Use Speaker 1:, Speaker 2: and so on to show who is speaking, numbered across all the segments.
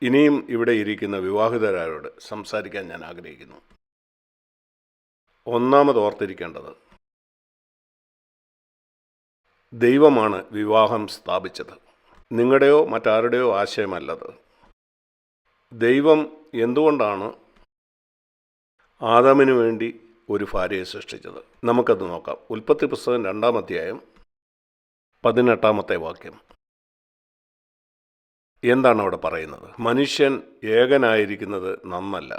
Speaker 1: ഇനിയും ഇവിടെ ഇരിക്കുന്ന വിവാഹിതരായോട് സംസാരിക്കാൻ ഞാൻ ആഗ്രഹിക്കുന്നു. ഒന്നാമത് ഓർത്തിരിക്കേണ്ടത്, ദൈവമാണ് വിവാഹം സ്ഥാപിച്ചത്. നിങ്ങളുടെയോ മറ്റാരുടെയോ ആശയമല്ലത്. ദൈവം എന്തുകൊണ്ടാണ് ആദാമിനു വേണ്ടി ഒരു ഭാര്യയെ സൃഷ്ടിച്ചത്? നമുക്കത് നോക്കാം. ഉൽപ്പത്തി പുസ്തകം 2-ാം അധ്യായം 18-ാമത്തെ വാക്യം. എന്താണ് അവിടെ പറയുന്നത്? മനുഷ്യൻ ഏകനായിരിക്കുന്നത് നന്നല്ല,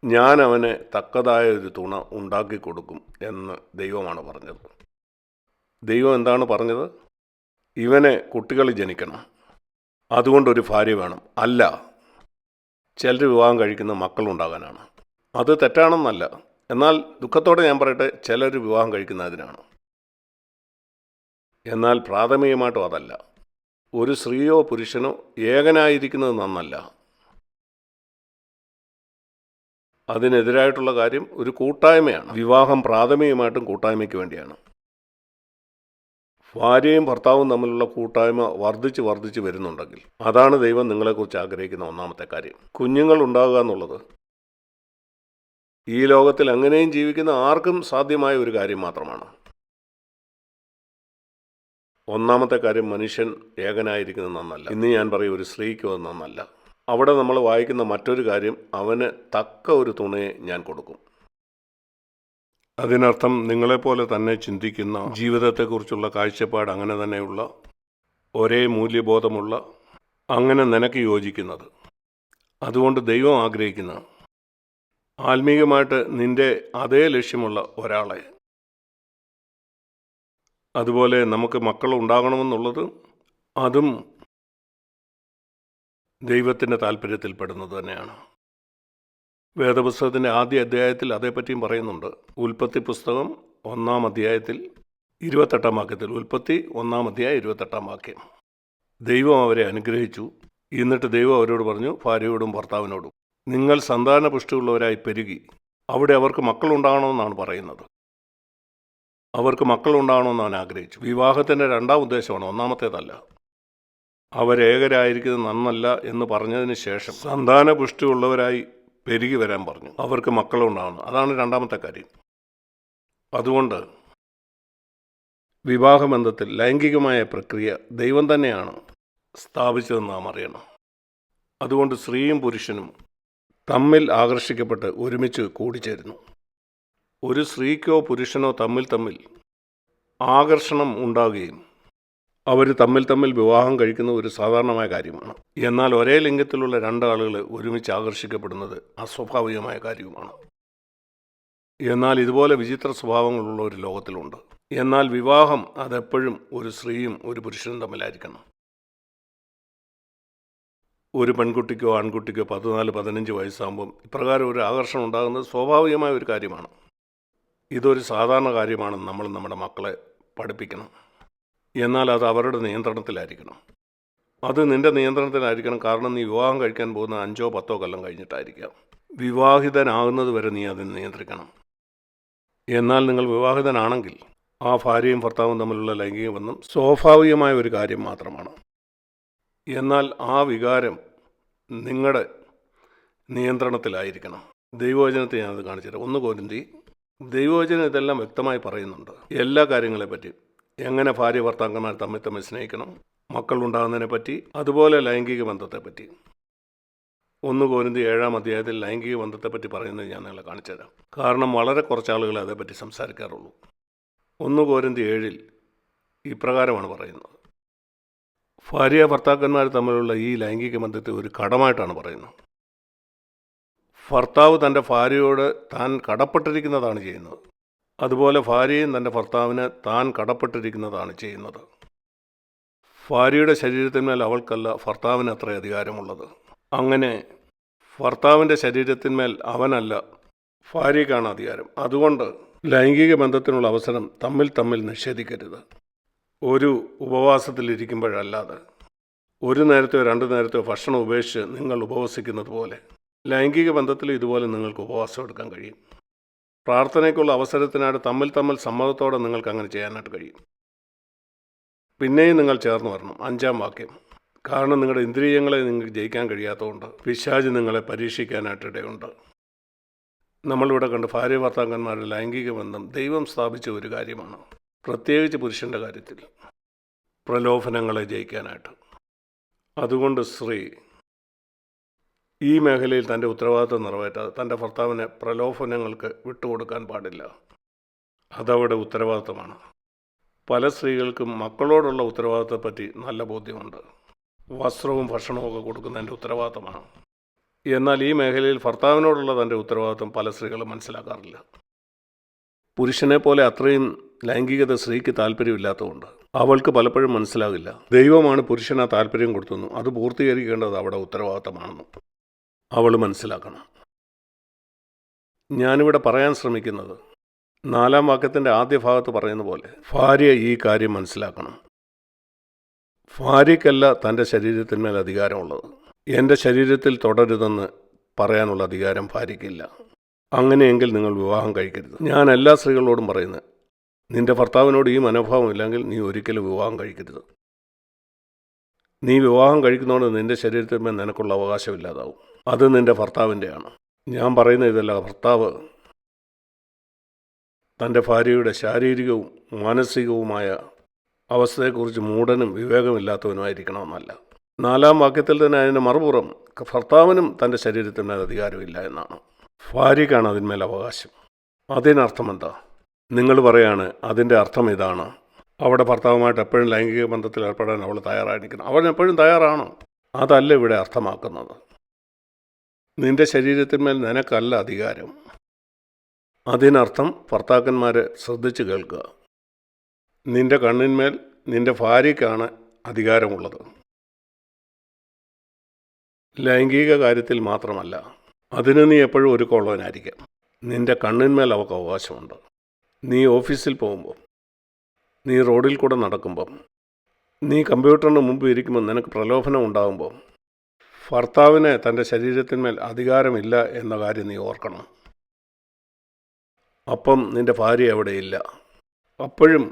Speaker 1: ഞാൻ അവന് തക്കതായ ഒരു തുണ ഉണ്ടാക്കി കൊടുക്കും എന്ന് ദൈവമാണ് പറഞ്ഞത്. ദൈവം എന്താണ് പറഞ്ഞത്? ഇവന് കുട്ടികൾ ജനിക്കണം, അതുകൊണ്ടൊരു ഭാര്യ വേണം. അല്ല, ചിലർ വിവാഹം കഴിക്കുന്ന മക്കളുണ്ടാകാനാണ്. അത് തെറ്റാണെന്നല്ല, എന്നാൽ ദുഃഖത്തോടെ ഞാൻ പറയട്ടെ, ചിലർ വിവാഹം കഴിക്കുന്നതിനാണ്. എന്നാൽ പ്രാഥമികമായിട്ടും അതല്ല. ഒരു സ്ത്രീയോ പുരുഷനോ ഏകനായിരിക്കുന്നത് നന്നല്ല. അതിനെതിരായിട്ടുള്ള കാര്യം ഒരു കൂട്ടായ്മയാണ്. വിവാഹം പ്രാഥമികമായിട്ടും കൂട്ടായ്മയ്ക്ക് വേണ്ടിയാണ്. ഭാര്യയും ഭർത്താവും തമ്മിലുള്ള കൂട്ടായ്മ വർദ്ധിച്ച് വരുന്നുണ്ടെങ്കിൽ അതാണ് ദൈവം നിങ്ങളെക്കുറിച്ച് ആഗ്രഹിക്കുന്ന ഒന്നാമത്തെ കാര്യം. കുഞ്ഞുങ്ങൾ ഉണ്ടാകുക എന്നുള്ളത് ഈ ലോകത്തിൽ എങ്ങനെയും ജീവിക്കുന്ന ആർക്കും സാധ്യമായ ഒരു കാര്യം മാത്രമാണ്. ഒന്നാമത്തെ കാര്യം, മനുഷ്യൻ ഏകനായിരിക്കുന്നത് നന്നല്ല. ഇന്ന് ഞാൻ പറയും, ഒരു സ്ത്രീക്കും അത് നന്നല്ല. അവിടെ നമ്മൾ വായിക്കുന്ന മറ്റൊരു കാര്യം, അവന് തക്ക ഒരു തുണയെ ഞാൻ കൊടുക്കും. അതിനർത്ഥം നിങ്ങളെപ്പോലെ തന്നെ ചിന്തിക്കുന്ന, ജീവിതത്തെക്കുറിച്ചുള്ള കാഴ്ചപ്പാട് അങ്ങനെ തന്നെയുള്ള, ഒരേ മൂല്യബോധമുള്ള, അങ്ങനെ നിനക്ക് യോജിക്കുന്നത്. അതുകൊണ്ട് ദൈവം ആഗ്രഹിക്കുന്ന ആത്മീകമായിട്ട് നിന്റെ അതേ ലക്ഷ്യമുള്ള ഒരാളെ. അതുപോലെ നമുക്ക് മക്കൾ ഉണ്ടാകണമെന്നുള്ളത്, അതും ദൈവത്തിൻ്റെ താല്പര്യത്തിൽപ്പെടുന്നത് തന്നെയാണ്. വേദപുസ്തകത്തിൻ്റെ ആദ്യ അധ്യായത്തിൽ അതേപ്പറ്റിയും പറയുന്നുണ്ട്. ഉൽപ്പത്തി പുസ്തകം 1-ാം അധ്യായത്തിൽ 28-ാം വാക്യത്തിൽ, ഉൽപ്പത്തി 1-ാം അധ്യായം 28-ാം വാക്യം. ദൈവം അവരെ അനുഗ്രഹിച്ചു. എന്നിട്ട് ദൈവം അവരോട് പറഞ്ഞു, ഭാര്യയോടും ഭർത്താവിനോടും, നിങ്ങൾ സന്താന പുഷ്ടിയുള്ളവരായി പെരുകി. അവിടെ അവർക്ക് മക്കളുണ്ടാകണമെന്നാണ് പറയുന്നത്. അവർക്ക് മക്കളുണ്ടാകണമെന്ന് അവൻ ആഗ്രഹിച്ചു. വിവാഹത്തിൻ്റെ 2-ാം ഉദ്ദേശമാണ്, ഒന്നാമത്തേതല്ല. അവരേകരായിരിക്കുന്നത് നന്നല്ല എന്ന് പറഞ്ഞതിന് ശേഷം സന്താന പുഷ്ടിയുള്ളവരായി പെരുകി വരാൻ പറഞ്ഞു. അവർക്ക് മക്കളുണ്ടാകണം, അതാണ് 2-ാമത്തെ കാര്യം. അതുകൊണ്ട് വിവാഹബന്ധത്തിൽ ലൈംഗികമായ പ്രക്രിയ ദൈവം തന്നെയാണ് സ്ഥാപിച്ചതെന്ന് നാം അറിയണം. അതുകൊണ്ട് സ്ത്രീയും പുരുഷനും തമ്മിൽ ആകർഷിക്കപ്പെട്ട് ഒരുമിച്ച് കൂടിച്ചേരുന്നു. ഒരു സ്ത്രീക്കോ പുരുഷനോ തമ്മിൽ ആകർഷണം ഉണ്ടാകുകയും അവർ തമ്മിൽ വിവാഹം കഴിക്കുന്ന ഒരു സാധാരണമായ കാര്യമാണ്. എന്നാൽ ഒരേ ലിംഗത്തിലുള്ള 2 ആളുകൾ ഒരുമിച്ച് ആകർഷിക്കപ്പെടുന്നത് അസ്വാഭാവികമായ കാര്യവുമാണ്. എന്നാൽ ഇതുപോലെ വിചിത്ര സ്വഭാവങ്ങളുള്ള ഒരു ലോകത്തിലുണ്ട്. എന്നാൽ വിവാഹം അതെപ്പോഴും ഒരു സ്ത്രീയും ഒരു പുരുഷനും തമ്മിലായിരിക്കണം. ഒരു പെൺകുട്ടിക്കോ ആൺകുട്ടിക്കോ 14-15 വയസ്സാകുമ്പം ഇപ്രകാരം ഒരു ആകർഷണം ഉണ്ടാകുന്നത് സ്വാഭാവികമായ ഒരു കാര്യമാണ്. ഇതൊരു സാധാരണ കാര്യമാണെന്ന് നമ്മൾ നമ്മുടെ മക്കളെ പഠിപ്പിക്കണം. എന്നാൽ അത് അവരുടെ നിയന്ത്രണത്തിലായിരിക്കണം. അത് നിൻ്റെ നിയന്ത്രണത്തിലായിരിക്കണം. കാരണം നീ വിവാഹം കഴിക്കാൻ പോകുന്ന 5-10 കൊല്ലം കഴിഞ്ഞിട്ടായിരിക്കാം. വിവാഹിതനാകുന്നത് വരെ നീ അതിനെ നിയന്ത്രിക്കണം. എന്നാൽ നിങ്ങൾ വിവാഹിതനാണെങ്കിൽ ആ ഭാര്യയും ഭർത്താവും തമ്മിലുള്ള ലൈംഗിക ബന്ധം സ്വാഭാവികമായ ഒരു കാര്യം മാത്രമാണ്. എന്നാൽ ആ വികാരം നിങ്ങളുടെ നിയന്ത്രണത്തിലായിരിക്കണം. ദൈവവചനത്തെ ഞാനത് കാണിച്ചുതരാം. 1 കൊരിന്തി. ദൈവവചനം ഇതെല്ലാം വ്യക്തമായി പറയുന്നുണ്ട്. എല്ലാ കാര്യങ്ങളെപ്പറ്റിയും, എങ്ങനെ ഭാര്യ ഭർത്താക്കന്മാർ തമ്മിൽ സ്നേഹിക്കണം, മക്കളുണ്ടാകുന്നതിനെ പറ്റി, അതുപോലെ ലൈംഗിക ബന്ധത്തെപ്പറ്റി. 1 കൊരിന്തി 7-ാം അധ്യായത്തിൽ ലൈംഗിക ബന്ധത്തെപ്പറ്റി പറയുന്നത് ഞാൻ നിങ്ങളെ കാണിച്ചുതരാം. കാരണം വളരെ കുറച്ച് ആളുകളെ അതേപ്പറ്റി സംസാരിക്കാറുള്ളൂ. 1 കൊരിന്തി 7-ൽ ഇപ്രകാരമാണ് പറയുന്നത്. ഭാര്യ ഭർത്താക്കന്മാർ തമ്മിലുള്ള ഈ ലൈംഗിക ബന്ധത്തെ ഒരു കടമായിട്ടാണ് പറയുന്നത്. ഭർത്താവ് തൻ്റെ ഭാര്യയോട് താൻ കടപ്പെട്ടിരിക്കുന്നതാണ് ചെയ്യുന്നത്. അതുപോലെ ഭാര്യയും തൻ്റെ ഭർത്താവിന് താൻ കടപ്പെട്ടിരിക്കുന്നതാണ് ചെയ്യുന്നത്. ഭാര്യയുടെ ശരീരത്തിന്മേൽ അവൾക്കല്ല, ഭർത്താവിന് അത്ര അധികാരമുള്ളത്. അങ്ങനെ ഭർത്താവിൻ്റെ ശരീരത്തിന്മേൽ അവനല്ല, ഭാര്യയ്ക്കാണ് അധികാരം. അതുകൊണ്ട് ലൈംഗിക ബന്ധത്തിനുള്ള അവസരം തമ്മിൽ നിഷേധിക്കരുത്. ഒരു ഉപവാസത്തിലിരിക്കുമ്പോഴല്ലാതെ, ഒരു നേരത്തെയോ 2 നേരത്തെയോ ഭക്ഷണം ഉപേക്ഷിച്ച് നിങ്ങൾ ഉപവസിക്കുന്നത് പോലെ ലൈംഗിക ബന്ധത്തിൽ ഇതുപോലെ നിങ്ങൾക്ക് ഉപവാസം എടുക്കാൻ കഴിയും. പ്രാർത്ഥനയ്ക്കുള്ള അവസരത്തിനായിട്ട് തമ്മിൽ സമ്മതത്തോടെ നിങ്ങൾക്ക് അങ്ങനെ ചെയ്യാനായിട്ട് കഴിയും. പിന്നെയും നിങ്ങൾ ചേർന്ന് വരണം. 5-ാം വാക്യം. കാരണം നിങ്ങളുടെ ഇന്ദ്രിയങ്ങളെ നിങ്ങൾക്ക് ജയിക്കാൻ കഴിയാത്തതുകൊണ്ട് പിശാച് നിങ്ങളെ പരീക്ഷിക്കാനായിട്ടിടയുണ്ട്. നമ്മളിവിടെ കണ്ട് ഭാര്യ ഭർത്താക്കന്മാരുടെ ലൈംഗിക ബന്ധം ദൈവം സ്ഥാപിച്ച ഒരു കാര്യമാണ്, പ്രത്യേകിച്ച് പുരുഷൻ്റെ കാര്യത്തിൽ പ്രലോഭനങ്ങളെ ജയിക്കാനായിട്ട്. അതുകൊണ്ട് സ്ത്രീ ഈ മേഖലയിൽ തൻ്റെ ഉത്തരവാദിത്വം നിറവേറ്റാതെ തൻ്റെ ഭർത്താവിനെ പ്രലോഭനങ്ങൾക്ക് വിട്ടുകൊടുക്കാൻ പാടില്ല. അതവിടെ ഉത്തരവാദിത്വമാണ്. പല സ്ത്രീകൾക്കും മക്കളോടുള്ള ഉത്തരവാദിത്വത്തെപ്പറ്റി നല്ല ബോധ്യമുണ്ട്. വസ്ത്രവും ഭക്ഷണവും ഒക്കെ കൊടുക്കുന്നതിൻ്റെ ഉത്തരവാദിത്തമാണ്. എന്നാൽ ഈ മേഖലയിൽ ഭർത്താവിനോടുള്ള തൻ്റെ ഉത്തരവാദിത്വം പല സ്ത്രീകളും മനസ്സിലാക്കാറില്ല. പുരുഷനെ പോലെ അത്രയും ലൈംഗികത സ്ത്രീക്ക് താല്പര്യമില്ലാത്തതുകൊണ്ട് അവൾക്ക് പലപ്പോഴും മനസ്സിലാകില്ല ദൈവമാണ് പുരുഷന് താല്പര്യം കൊടുത്തെന്നും അത് പൂർത്തീകരിക്കേണ്ടത് അവിടെ ഉത്തരവാദിത്തമാണെന്നും അവൾ മനസ്സിലാക്കണം. ഞാനിവിടെ പറയാൻ ശ്രമിക്കുന്നത് 4-ാം വാക്യത്തിൻ്റെ ആദ്യ ഭാഗത്ത് പറയുന്ന പോലെ ഭാര്യ ഈ കാര്യം മനസ്സിലാക്കണം. ഭാര്യയ്ക്കല്ല തൻ്റെ ശരീരത്തിന്മേൽ അധികാരമുള്ളത്. എൻ്റെ ശരീരത്തിൽ തുടരുതെന്ന് പറയാനുള്ള അധികാരം ഭാര്യയ്ക്കില്ല. അങ്ങനെയെങ്കിൽ നിങ്ങൾ വിവാഹം കഴിക്കരുത്. ഞാൻ എല്ലാ സ്ത്രീകളോടും പറയുന്നത്, നിൻ്റെ ഭർത്താവിനോട് ഈ മനോഭാവം ഇല്ലെങ്കിൽ നീ ഒരിക്കലും വിവാഹം കഴിക്കരുത്. നീ വിവാഹം കഴിക്കുന്നതോടെ നിൻ്റെ ശരീരത്തിന്മേൽ നിനക്കുള്ള അവകാശമില്ലാതാവും. അത് നിൻ്റെ ഭർത്താവിൻ്റെയാണ്. ഞാൻ പറയുന്ന ഇതല്ല, ഭർത്താവ് തൻ്റെ ഭാര്യയുടെ ശാരീരികവും മാനസികവുമായ അവസ്ഥയെക്കുറിച്ച് മൂഢനും വിവേകമില്ലാത്തവനുമായിരിക്കണമെന്നല്ല. 4-ാം വാക്യത്തിൽ തന്നെ അതിൻ്റെ മറുപുറം ഭർത്താവിനും തൻ്റെ ശരീരത്തിന്മേൽ അധികാരമില്ല എന്നാണ്. ഭാര്യയ്ക്കാണ് അതിന്മേൽ അവകാശം. അതിനർത്ഥം എന്താ? നിങ്ങൾ പറയാണ് അതിൻ്റെ അർത്ഥം ഇതാണ്, അവിടെ ഭർത്താവുമായിട്ട് എപ്പോഴും ലൈംഗിക ബന്ധത്തിൽ ഏർപ്പെടാൻ അവൾ തയ്യാറായിരിക്കണം. അവൻ എപ്പോഴും തയ്യാറാണോ? അതല്ല ഇവിടെ അർത്ഥമാക്കുന്നത്. നിൻ്റെ ശരീരത്തിന്മേൽ നിനക്കല്ല അധികാരം. അതിനർത്ഥം ഭർത്താക്കന്മാരെ ശ്രദ്ധിച്ച് കേൾക്കുക, നിൻ്റെ കണ്ണിന്മേൽ നിൻ്റെ ഭാര്യയ്ക്കാണ് അധികാരമുള്ളത്. ലൈംഗിക കാര്യത്തിൽ മാത്രമല്ല, അതിന് നീ എപ്പോഴും ഒരുക്കമുള്ളവനായിരിക്കാം. നിൻ്റെ കണ്ണിന്മേൽ അവൾക്ക് അവകാശമുണ്ട്. നീ ഓഫീസിൽ പോകുമ്പോൾ, നീ റോഡിൽ കൂടെ നടക്കുമ്പം, നീ കമ്പ്യൂട്ടറിന് മുമ്പ് ഇരിക്കുമ്പോൾ നിനക്ക് പ്രലോഭനം ഉണ്ടാകുമ്പോൾ ഭർത്താവിന് തൻ്റെ ശരീരത്തിന്മേൽ അധികാരമില്ല എന്ന കാര്യം നീ ഓർക്കണം. അപ്പം നിൻ്റെ ഭാര്യ അവിടെയില്ല. അപ്പോഴും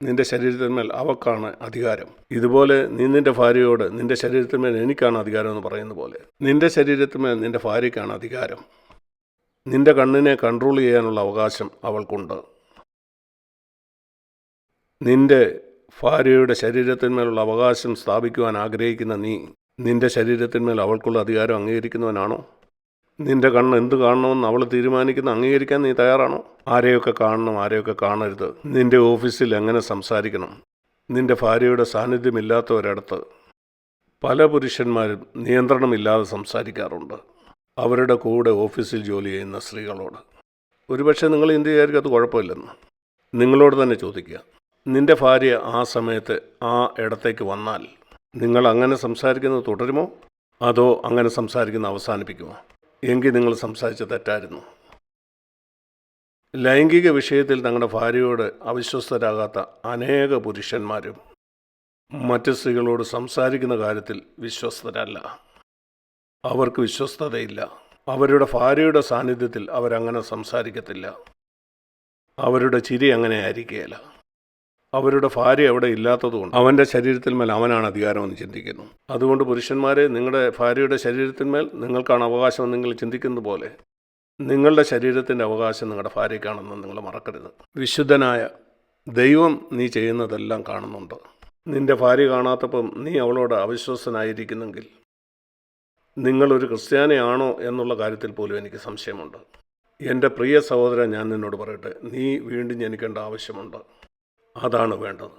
Speaker 1: നിൻ്റെ ശരീരത്തിന്മേൽ അവൾക്കാണ് അധികാരം. ഇതുപോലെ നീ നിൻ്റെ ഭാര്യയോട് നിൻ്റെ ശരീരത്തിന്മേൽ എനിക്കാണ് അധികാരം എന്ന് പറയുന്ന പോലെ നിൻ്റെ ശരീരത്തിന്മേൽ നിൻ്റെ ഭാര്യയ്ക്കാണ് അധികാരം. നിൻ്റെ കണ്ണിനെ കൺട്രോൾ ചെയ്യാനുള്ള അവകാശം അവൾക്കുണ്ട്. നിൻ്റെ ഭാര്യയുടെ ശരീരത്തിന്മേലുള്ള അവകാശം സ്ഥാപിക്കുവാൻ ആഗ്രഹിക്കുന്ന നീ നിൻ്റെ ശരീരത്തിന്മേൽ അവൾക്കുള്ള അധികാരം അംഗീകരിക്കുന്നവനാണോ? നിൻ്റെ കണ്ണ് എന്ത് കാണണമെന്ന് അവൾ തീരുമാനിക്കുന്ന അംഗീകരിക്കാൻ നീ തയ്യാറാണോ? ആരെയൊക്കെ കാണണം, ആരെയൊക്കെ കാണരുത്, നിൻ്റെ ഓഫീസിൽ എങ്ങനെ സംസാരിക്കണം, നിൻ്റെ ഭാര്യയുടെ സാന്നിധ്യമില്ലാത്തവരടുത്ത് പല പുരുഷന്മാരും നിയന്ത്രണമില്ലാതെ സംസാരിക്കാറുണ്ട് അവരുടെ കൂടെ ഓഫീസിൽ ജോലി ചെയ്യുന്ന സ്ത്രീകളോട്. ഒരുപക്ഷെ നിങ്ങൾ ഇന്ത്യക്കാർക്ക് അത് കുഴപ്പമില്ലെന്ന്. നിങ്ങളോട് തന്നെ ചോദിക്കുക, നിൻ്റെ ഭാര്യ ആ സമയത്ത് ആ ഇടത്തേക്ക് വന്നാൽ നിങ്ങൾ അങ്ങനെ സംസാരിക്കുന്നത് തുടരുമോ, അതോ അങ്ങനെ സംസാരിക്കുന്നത് അവസാനിപ്പിക്കുമോ? എങ്കിൽ നിങ്ങൾ സംസാരിച്ച തെറ്റായിരുന്നു. ലൈംഗിക വിഷയത്തിൽ തങ്ങളുടെ ഭാര്യയോട് അവിശ്വസ്തരാകാത്ത അനേക പുരുഷന്മാരും മറ്റ് സ്ത്രീകളോട് സംസാരിക്കുന്ന കാര്യത്തിൽ വിശ്വസ്തരല്ല. അവർക്ക് വിശ്വസ്തതയില്ല. അവരുടെ ഭാര്യയുടെ സാന്നിധ്യത്തിൽ അവരങ്ങനെ സംസാരിക്കത്തില്ല. അവരുടെ ചിരി അങ്ങനെ ആയിരിക്കുകയില്ല. അവരുടെ ഭാര്യ അവിടെ ഇല്ലാത്തതുകൊണ്ട് അവൻ്റെ ശരീരത്തിന്മേൽ അവനാണ് അധികാരമെന്ന് ചിന്തിക്കുന്നു. അതുകൊണ്ട് പുരുഷന്മാരെ, നിങ്ങളുടെ ഭാര്യയുടെ ശരീരത്തിന്മേൽ നിങ്ങൾക്കാണ് അവകാശമെന്ന് നിങ്ങൾ ചിന്തിക്കുന്നത് പോലെ നിങ്ങളുടെ ശരീരത്തിൻ്റെ അവകാശം നിങ്ങളുടെ ഭാര്യയ്ക്കാണെന്ന് നിങ്ങൾ മറക്കരുത്. വിശുദ്ധനായ ദൈവം നീ ചെയ്യുന്നതെല്ലാം കാണുന്നുണ്ട്. നിൻ്റെ ഭാര്യ കാണാത്തപ്പം നീ അവളോട് അവിശ്വസ്തനായിരിക്കുന്നെങ്കിൽ നിങ്ങളൊരു ക്രിസ്ത്യാനിയാണോ എന്നുള്ള കാര്യത്തിൽ പോലും എനിക്ക് സംശയമുണ്ട്. എൻ്റെ പ്രിയ സഹോദരൻ, ഞാൻ നിന്നോട് പറയട്ടെ, നീ വീണ്ടും ജനിക്കേണ്ട ആവശ്യമുണ്ട്. അതാണ് വേണ്ടത്.